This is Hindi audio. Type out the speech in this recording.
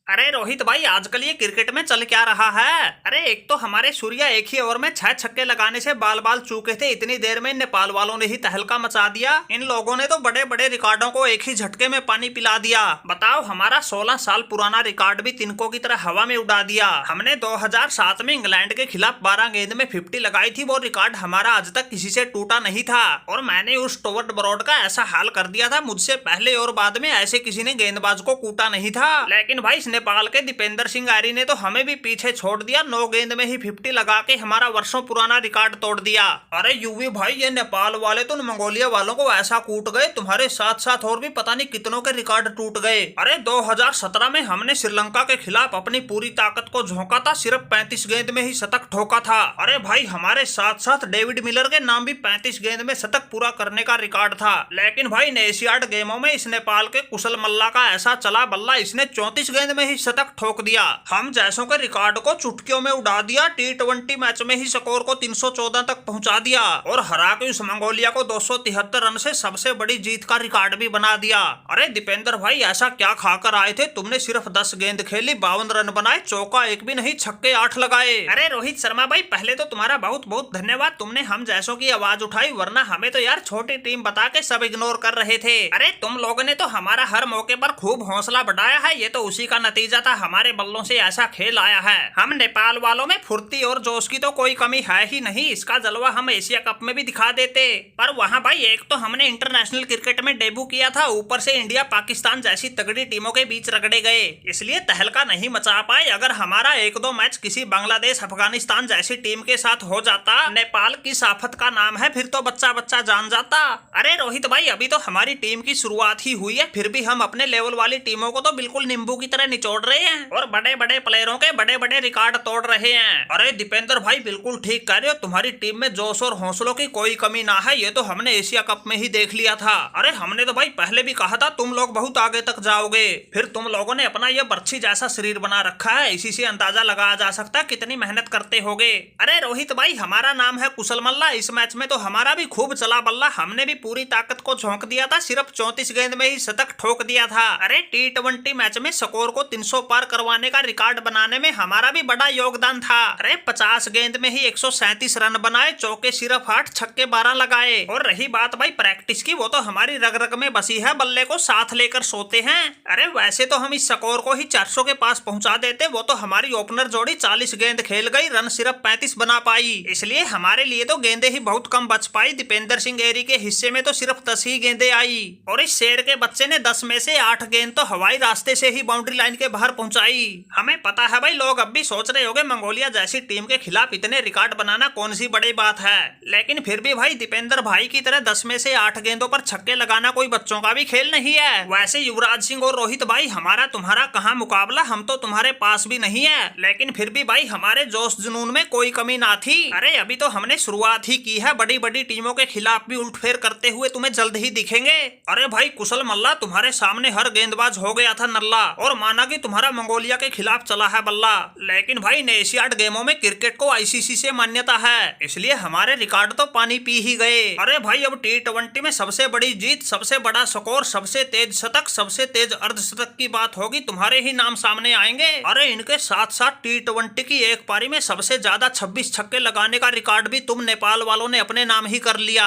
अरे रोहित भाई, आजकल ये क्रिकेट में चल क्या रहा है? अरे एक तो हमारे सूर्या एक ही ओवर में 6 छक्के लगाने से बाल बाल चूके थे, इतनी देर में नेपाल वालों ने ही तहलका मचा दिया। इन लोगों ने तो बड़े बड़े रिकॉर्डों को एक ही झटके में पानी पिला दिया। बताओ, हमारा 16 साल पुराना रिकॉर्ड भी तिनकों की तरह हवा में उड़ा दिया। हमने 2007 में इंग्लैंड के खिलाफ 12 गेंद में 50 लगाई थी। वो रिकॉर्ड हमारा आज तक किसी से टूटा नहीं था और मैंने उस स्टुअर्ट ब्रॉड का ऐसा हाल कर दिया था, मुझसे पहले और बाद में ऐसे किसी ने गेंदबाज को कूटा नहीं था। लेकिन भाई, नेपाल के दीपेंद्र सिंह आर्य ने तो हमें भी पीछे छोड़ दिया। 9 गेंद में ही 50 लगा के हमारा वर्षों पुराना रिकॉर्ड तोड़ दिया। अरे यूवी भाई, ये नेपाल वाले तो मंगोलिया वालों को ऐसा कूट गए, तुम्हारे साथ साथ और भी पता नहीं कितनों के रिकॉर्ड टूट गए। अरे 2017 में हमने श्रीलंका के खिलाफ अपनी पूरी ताकत को झोंका था, सिर्फ 35 गेंद में ही शतक ठोका था। अरे भाई, हमारे साथ साथ डेविड मिलर के नाम भी 35 गेंद में शतक पूरा करने का रिकॉर्ड था। लेकिन भाई, एशियाड गेमों में इस नेपाल के कुशल मल्ला का ऐसा चला बल्ला, इसने 34 गेंद में ही शतक ठोक दिया। हम जैसों के रिकॉर्ड को चुटकियों में उड़ा दिया। T20 मैच में ही स्कोर को 314 तक पहुंचा दिया और हरा के उस मंगोलिया को 273 रन से सबसे बड़ी जीत का रिकॉर्ड भी बना दिया। अरे दीपेंद्र भाई, ऐसा क्या खाकर आए थे? तुमने सिर्फ 10 गेंद खेली, 52 रन बनाए, चौका एक भी नहीं, छक्के 8 लगाए। अरे रोहित शर्मा भाई, पहले तो तुम्हारा बहुत बहुत धन्यवाद, तुमने हम जैसों की आवाज उठाई, वरना हमें तो यार छोटी टीम बता के सब इग्नोर कर रहे थे। अरे तुम लोगों ने तो हमारा हर मौके पर खूब हौसला बढ़ाया है, ये तो उसी का नतीजा था। हमारे बल्लों से ऐसा खेल आया है। हम नेपाल वालों में फुर्ती और जोश की तो कोई कमी है ही नहीं। इसका जलवा हम एशिया कप में भी दिखा देते। पर वहाँ भाई, एक तो हमने इंटरनेशनल क्रिकेट में डेब्यू किया था, ऊपर से इंडिया पाकिस्तान जैसी तगड़ी टीमों के बीच रगड़े गए, इसलिए तहलका नहीं मचा पाए। अगर हमारा 1-2 मैच किसी बांग्लादेश अफगानिस्तान जैसी टीम के साथ हो जाता, नेपाल की साफत का नाम है, फिर तो बच्चा बच्चा जान जाता। अरे रोहित भाई, अभी तो हमारी टीम की शुरुआत ही हुई है, फिर भी हम अपने लेवल वाली टीमों को तो बिल्कुल नींबू की तरह निचोड़ रहे हैं और बड़े बड़े प्लेयरों के बड़े बड़े रिकॉर्ड तोड़ रहे हैं। अरे दीपेंद्र भाई, बिल्कुल ठीक कह रहे हो, तुम्हारी टीम में जोश और हौसलों की कोई कमी ना है, ये तो हमने एशिया कप में ही देख लिया था। अरे हमने तो भाई पहले भी कहा था तुम लोग बहुत आगे तक जाओगे, फिर तुम लोगों ने अपना ये बर्छी जैसा शरीर बना रखा है, इसी से अंदाजा लगाया जा सकता है कितनी मेहनत करते होगे। अरे रोहित भाई, हमारा नाम है कुशल मल्ला, इस मैच में तो हमारा भी खूब चला बल्ला, हमने भी पूरी ताकत को झोंक दिया था, सिर्फ 34 गेंद में ही शतक ठोक दिया था। अरे T20 मैच में स्कोर को 300 पार करवाने का रिकॉर्ड बनाने में हमारा भी बड़ा योगदान था। अरे 50 गेंद में ही 137 रन बनाए, चौके सिर्फ 8, छक्के 12 लगाए। और रही बात भाई प्रैक्टिस की, वो तो हमारी रग रग में बसी है, बल्ले को साथ लेकर सोते हैं। अरे वैसे तो हम इस स्कोर को ही 400 के पास पहुंचा देते, वो तो हमारी ओपनर जोड़ी 40 गेंद खेल गई, रन सिर्फ 35 बना पाई, इसलिए हमारे लिए तो गेंदे ही बहुत कम बच पाई। दीपेंद्र सिंह एरी के हिस्से में तो सिर्फ 10 ही गेंदे आई और इस शेर के बच्चे ने 10 में से 8 गेंद तो हवाई रास्ते से ही बाउंड्री लाइन के बाहर पहुंचाई। हमें पता है भाई, लोग अब भी सोच रहे होंगे मंगोलिया जैसी टीम के खिलाफ इतने रिकॉर्ड बनाना कौन सी बड़ी बात है, लेकिन फिर भी भाई दीपेंद्र भाई की तरह 10 में से 8 गेंदों पर छक्के लगाना कोई बच्चों का भी खेल नहीं है। वैसे युवराज सिंह और रोहित भाई, हमारा तुम्हारा कहाँ मुकाबला, हम तो तुम्हारे पास भी नहीं है, लेकिन फिर भी भाई हमारे जोश जुनून में कोई कमी ना थी। अरे अभी तो हमने शुरुआत ही की है, बड़ी बड़ी टीमों के खिलाफ भी उल्टफेर करते हुए तुम्हें जल्द ही दिखेंगे। अरे भाई कुशल मल्ला, तुम्हारे सामने हर गेंदबाज हो गया था नल्ला और माना कि तुम्हारा मंगोलिया के खिलाफ चला है बल्ला, लेकिन भाई एशियाड गेमों में क्रिकेट को ICC से मान्यता है, इसलिए हमारे रिकॉर्ड तो पानी पी ही गए। अरे भाई, अब T20 में सबसे बड़ी जीत, सबसे बड़ा स्कोर, सबसे तेज शतक, सबसे तेज अर्धशतक की बात होगी, तुम्हारे ही नाम सामने आएंगे। अरे इनके साथ साथ T20 की एक पारी में सबसे ज्यादा 26 छक्के लगाने का रिकॉर्ड भी तुम नेपाल वालों ने अपने नाम ही कर लिया।